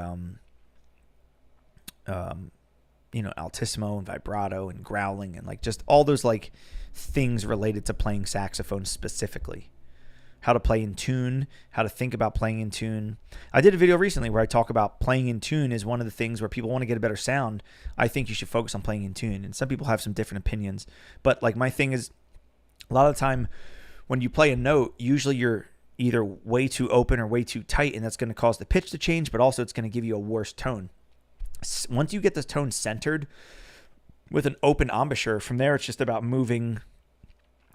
altissimo and vibrato and growling and like just all those like things related to playing saxophone specifically. How to play in tune, how to think about playing in tune. I did a video recently where I talk about playing in tune is one of the things where people want to get a better sound. I think you should focus on playing in tune. And some people have some different opinions. But like my thing is, a lot of the time when you play a note, usually you're either way too open or way too tight, and that's going to cause the pitch to change, but also it's going to give you a worse tone. Once you get the tone centered with an open embouchure, from there it's just about moving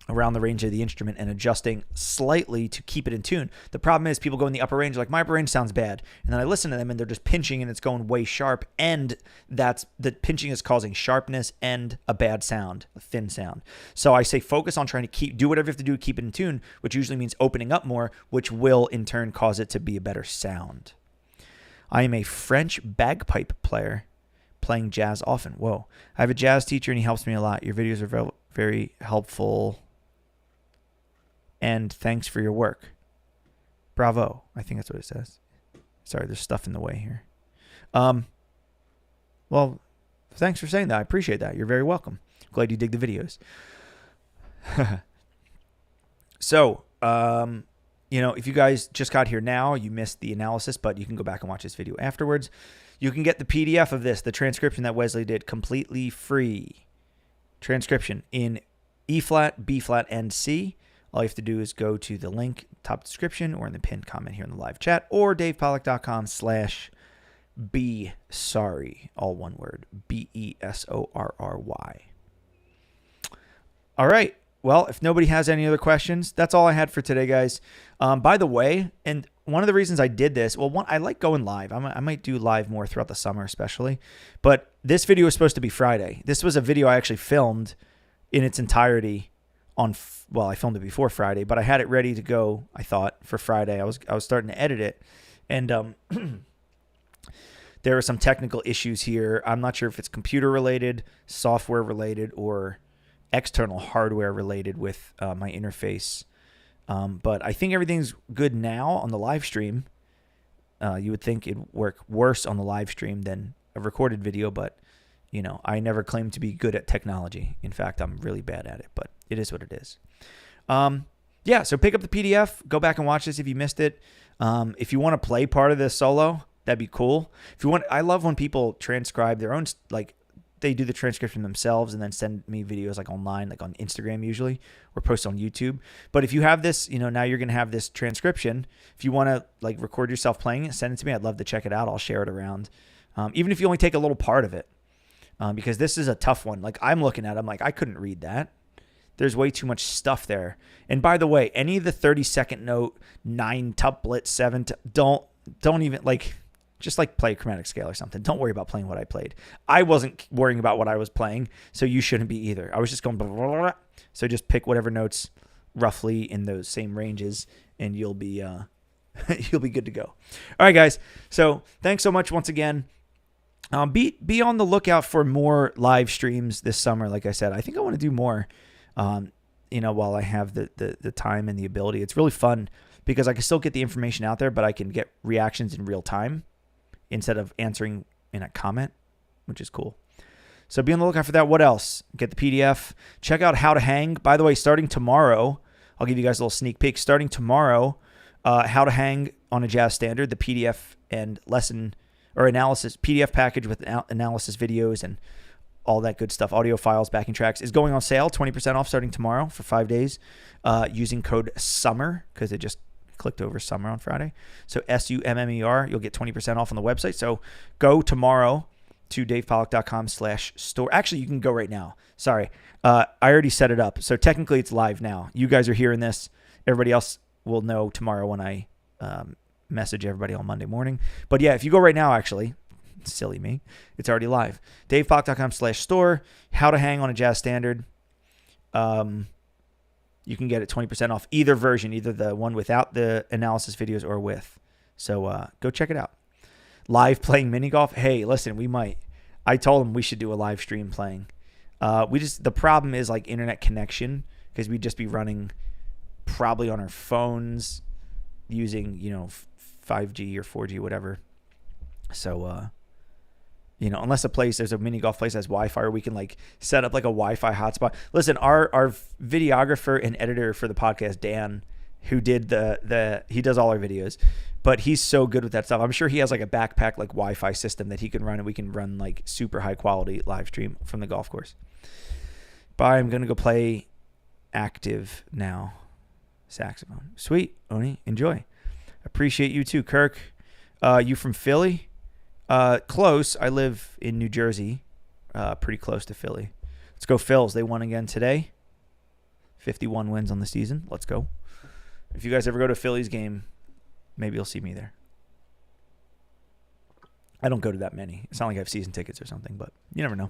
around the range of the instrument and adjusting slightly to keep it in tune. The problem is people go in the upper range, like my upper range sounds bad. And then I listen to them and they're just pinching and it's going way sharp. And that's the pinching is causing sharpness and a bad sound, a thin sound. So I say focus on trying to do whatever you have to do to keep it in tune, which usually means opening up more, which will in turn cause it to be a better sound. I am a French bagpipe player playing jazz often. Whoa. I have a jazz teacher and he helps me a lot. Your videos are very helpful. And thanks for your work. Bravo. I think that's what it says. Sorry, there's stuff in the way here. Well, thanks for saying that. I appreciate that. You're very welcome. Glad you dig the videos. So, if you guys just got here now, you missed the analysis, but you can go back and watch this video afterwards. You can get the PDF of this, the transcription that Wesley did, completely free. Transcription in E flat, B flat, and C. All you have to do is go to the link, top description, or in the pinned comment here in the live chat, or davepollack.com/besorry, all one word, BESORRY. All right. Well, if nobody has any other questions, that's all I had for today, guys. By the way, and one of the reasons I did this, I like going live. I might do live more throughout the summer especially, but this video was supposed to be Friday. This was a video I actually filmed in its entirety I filmed it before Friday, but I had it ready to go, I thought, for Friday. I was starting to edit it, and there are some technical issues here. I'm not sure if it's computer related, software related, or external hardware related with my interface. But I think everything's good now on the live stream. You would think it'd work worse on the live stream than a recorded video, but I never claimed to be good at technology. In fact, I'm really bad at it, but it is what it is. So pick up the PDF. Go back and watch this if you missed it. If you want to play part of this solo, that'd be cool. I love when people transcribe their own, like they do the transcription themselves and then send me videos like online, like on Instagram usually, or post on YouTube. But if you have this, now you're going to have this transcription. If you want to like record yourself playing it, send it to me. I'd love to check it out. I'll share it around. Even if you only take a little part of it. Because this is a tough one. Like I'm looking at it, I'm like, I couldn't read that. There's way too much stuff there. And by the way, any of the 30-second note, 9-tuplet, 7, don't even like, just like play a chromatic scale or something. Don't worry about playing what I played. I wasn't worrying about what I was playing, so you shouldn't be either. I was just going blah, blah, blah, blah. So just pick whatever notes roughly in those same ranges, and you'll be you'll be good to go. All right, guys. So thanks so much once again. Be on the lookout for more live streams this summer. Like I said, I think I want to do more, while I have the time and the ability. It's really fun because I can still get the information out there, but I can get reactions in real time instead of answering in a comment, which is cool. So be on the lookout for that. What else? Get the PDF. Check out How to Hang. By the way, starting tomorrow, I'll give you guys a little sneak peek. Starting tomorrow, How to Hang on a Jazz Standard, the PDF and lesson or analysis PDF package with analysis videos and all that good stuff, audio files, backing tracks, is going on sale, 20% off starting tomorrow for 5 days, using code SUMMER because it just clicked over summer on Friday. So SUMMER, you'll get 20% off on the website. So go tomorrow to davepollack.com/store. Actually, you can go right now. Sorry. I already set it up. So technically it's live now. You guys are hearing this. Everybody else will know tomorrow when I message everybody on Monday morning. But yeah, if you go right now, actually, silly me, it's already live. davepollack.com/store. How to hang on a jazz standard. You can get it 20% off either version, either the one without the analysis videos or with. So go check it out. Live playing mini golf. Hey, listen, we might. I told them we should do a live stream playing. The problem is like internet connection, because we'd just be running probably on our phones using, 5G or 4G, whatever. So, unless there's a mini golf place that has Wi-Fi, or we can like set up like a Wi-Fi hotspot. Listen, our videographer and editor for the podcast, Dan, who did he does all our videos, but he's so good with that stuff. I'm sure he has like a backpack like Wi-Fi system that he can run, and we can run like super high quality live stream from the golf course. Bye. I'm gonna go play active now. Saxophone. Sweet, Oni. Enjoy. Appreciate you too, Kirk. You from Philly? Close. I live in New Jersey, pretty close to Philly. Let's go Phils. They won again today. 51 wins on the season. Let's go. If you guys ever go to a Phillies game, maybe you'll see me there. I don't go to that many. It's not like I have season tickets or something, but you never know.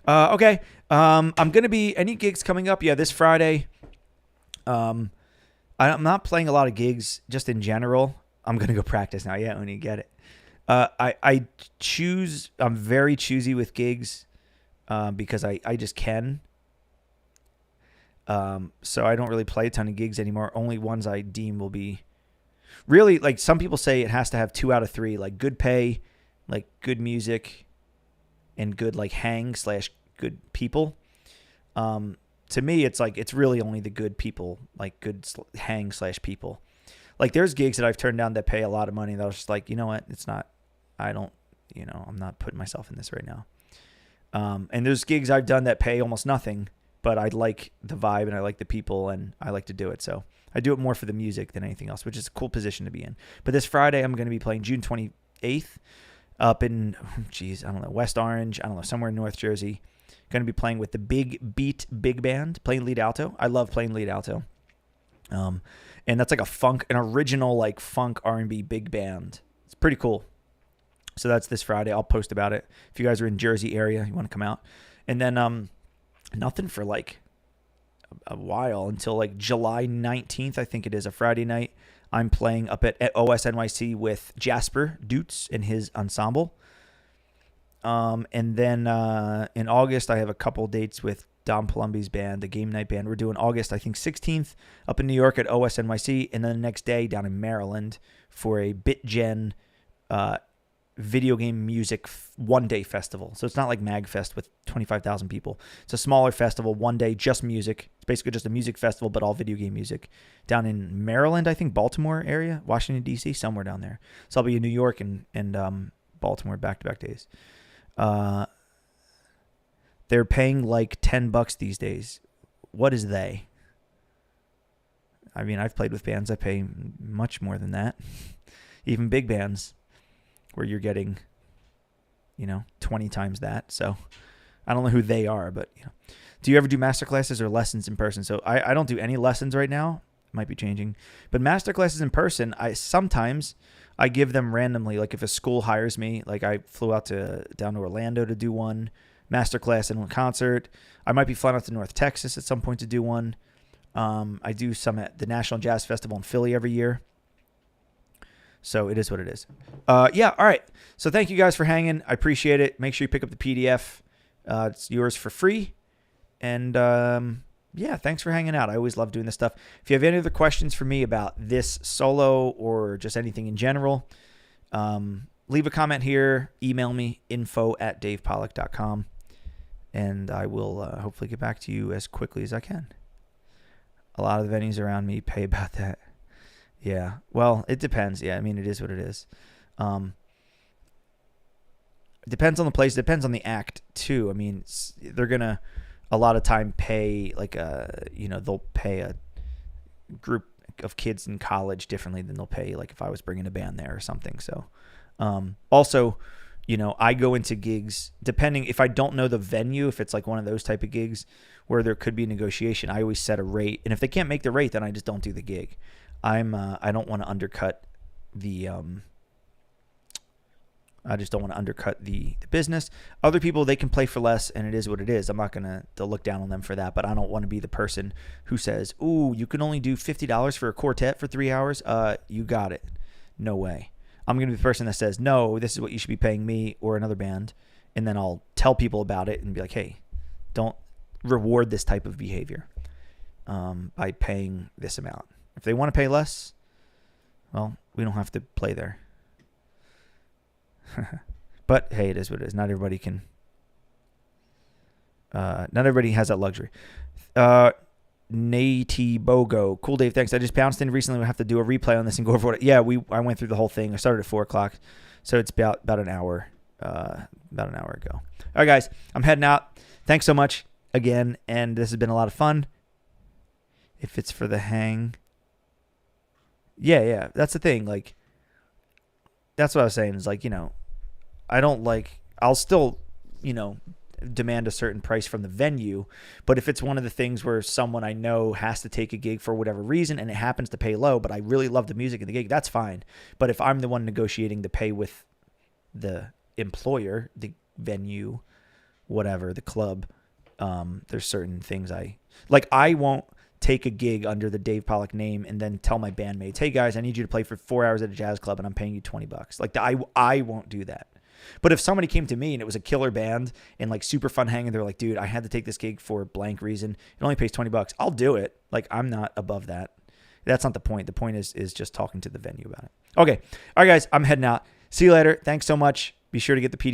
Okay. I'm going to be, any gigs coming up? Yeah, this Friday. I'm not playing a lot of gigs just in general. I'm going to go practice now. Yeah, Oni, get it. I'm very choosy with gigs because I just can. So I don't really play a ton of gigs anymore. Only ones I deem will be really, like, some people say it has to have 2 out of 3, like good pay, like good music, and good like hang/good people. To me, it's like, it's really only the good people, like good hang/people. Like there's gigs that I've turned down that pay a lot of money that I was just like, you know what? It's not, I'm not putting myself in this right now. And there's gigs I've done that pay almost nothing, but I like the vibe and I like the people and I like to do it. So I do it more for the music than anything else, which is a cool position to be in. But this Friday, I'm going to be playing June 28th up in, West Orange. Somewhere in North Jersey. Going to be playing with the Big Beat Big Band, playing lead alto. I love playing lead alto. And that's like an original like funk R&B big band. It's pretty cool. So that's this Friday. I'll post about it. If you guys are in Jersey area, you want to come out. And then nothing for like a while until like July 19th, I think it is, a Friday night. I'm playing up at OSNYC with Jasper Dutz and his ensemble. And then in August, I have a couple dates with Dom Palumbi's band, the Game Night Band. We're doing August, I think, 16th up in New York at OSNYC. And then the next day down in Maryland for a BitGen video game music one-day festival. So it's not like MagFest with 25,000 people. It's a smaller festival, one day, just music. It's basically just a music festival, but all video game music. Down in Maryland, I think, Baltimore area, Washington, D.C., somewhere down there. So I'll be in New York and Baltimore back-to-back days. They're paying like $10 these days. What is they? I mean, I've played with bands that pay much more than that. Even big bands where you're getting, 20 times that. So I don't know who they are, but, Do you ever do masterclasses or lessons in person? So I don't do any lessons right now. Might be changing. But masterclasses in person, sometimes I give them randomly. Like if a school hires me, like I flew out down to Orlando to do one masterclass and one concert. I might be flying out to North Texas at some point to do one. I do some at the National Jazz Festival in Philly every year. So it is what it is. Yeah, all right. So thank you guys for hanging. I appreciate it. Make sure you pick up the PDF. It's yours for free. And yeah, thanks for hanging out. I always love doing this stuff. If you have any other questions for me about this solo or just anything in general, leave a comment here. Email me, info@davepollack.com. And I will hopefully get back to you as quickly as I can. A lot of the venues around me pay about that. Yeah. Well, it depends. Yeah. I mean, it is what it is. It depends on the place. It depends on the act too. I mean, they're going to a lot of time pay like they'll pay a group of kids in college differently than they'll pay like if I was bringing a band there or something. So also, I go into gigs depending if I don't know the venue, if it's like one of those type of gigs where there could be negotiation, I always set a rate. And if they can't make the rate, then I just don't do the gig. I don't want to undercut I just don't want to undercut the business. Other people, they can play for less, and it is what it is. I'm not going to look down on them for that, but I don't want to be the person who says, ooh, you can only do $50 for a quartet for 3 hours? You got it. No way. I'm going to be the person that says, no, this is what you should be paying me or another band, and then I'll tell people about it and be like, hey, don't reward this type of behavior by paying this amount. If they want to pay less, well, we don't have to play there. But hey, it is what it is. Not everybody can. Not everybody has that luxury. Nate Bogo, cool Dave, thanks. I just bounced in recently. We have to do a replay on this and go over what. Yeah, I went through the whole thing. I started at 4:00, so it's about an hour. About an hour ago. All right, guys, I'm heading out. Thanks so much again, and this has been a lot of fun. If it's for the hang, yeah, that's the thing. Like, that's what I was saying. Is like, I don't like. I'll still, demand a certain price from the venue, but if it's one of the things where someone I know has to take a gig for whatever reason and it happens to pay low, but I really love the music and the gig, that's fine. But if I'm the one negotiating the pay with the employer, the venue, whatever, the club, there's certain things I won't take a gig under the Dave Pollack name and then tell my bandmates, hey guys, I need you to play for 4 hours at a jazz club and I'm paying you $20. Like I won't do that. But if somebody came to me and it was a killer band and like super fun hanging, they're like, dude, I had to take this gig for blank reason. It only pays $20. I'll do it. Like, I'm not above that. That's not the point. The point is just talking to the venue about it. Okay. All right, guys, I'm heading out. See you later. Thanks so much. Be sure to get the PDF.